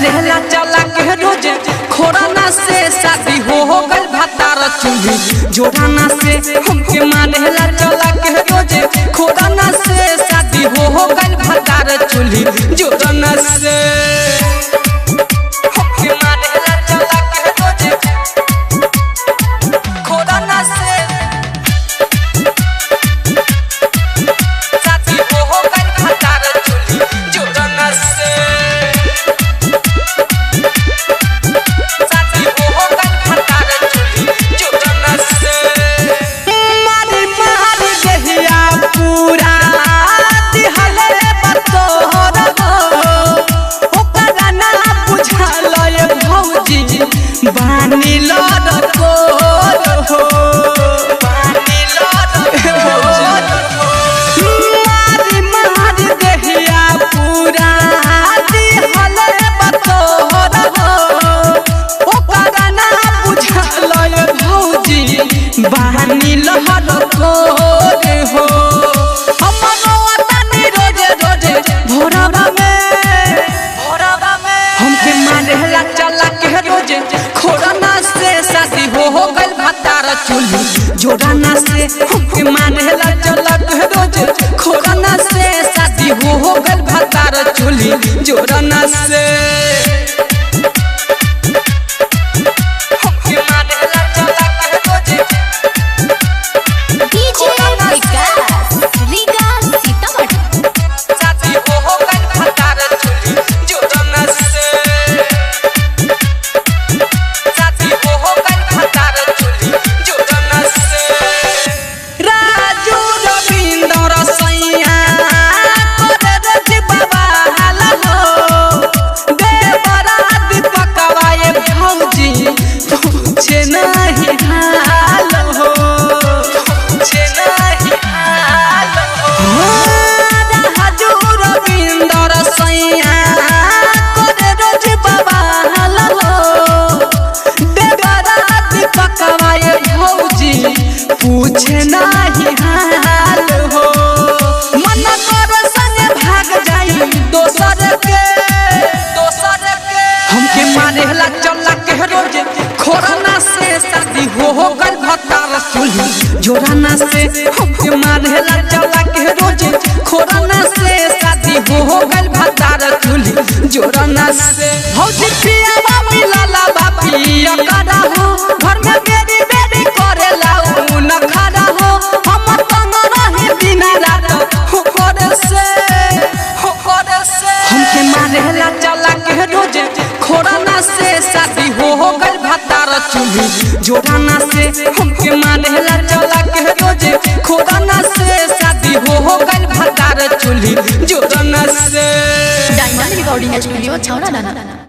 मारेला चला के रोज खोराना से शादी हो गल भतार चूल्ही जोड़ाना से हमके मारेला चला के रोज खोराना से शादी हो गल भतार चूल्ही जोड़ाना से हमके मारेला चला के रोज खोराना से शादी हो गल भतार चूल्ही जोड़ाना से बानी लड़ को हो बानी लड़ मारी मारी देहिया पूरा दिहले बतोर हो ओकरा ना बुझल भौजी बानी लड़ को हो हमरो तनी रोज रोज भोरवा में हमके मारेला चला के रोज खोराना से शादी हो गल भतार चूल्ही जोड़ाना से हमके मारेला चला के रोज खोराना से शादी हो गल भतार चूल्ही जोड़ाना से हमके मारेला चला के रोज डीजे विकास रीगा सीतामढ़ी शादी हो गल भतार चूल्ही जोड़ाना से पूछे नाही हाल हो मन कर संग भाग जाई दोसर के हमके मारेला चला के रोज खोराना से शादी हो गल भतार चूल्ही जोड़ाना से हमके मारेला चला के रोज खोराना से शादी हो गल भतार चूल्ही जोड़ाना से भौजी पियावा मिलला बापिया करा हो घर में बेरी बेरी करेला न खड़ा हो हम तंग रहे दिन रात हो करे से हमके मारेला चला के रोज खोराना से शादी हो गल भतार चूल्ही जोड़ाना से हमके मारेला चला के रोज खोराना से शादी हो गल भतार चूल्ही जोड़ाना से डायमंड रिकॉर्डिंग स्टूडियो छौड़ा लाना।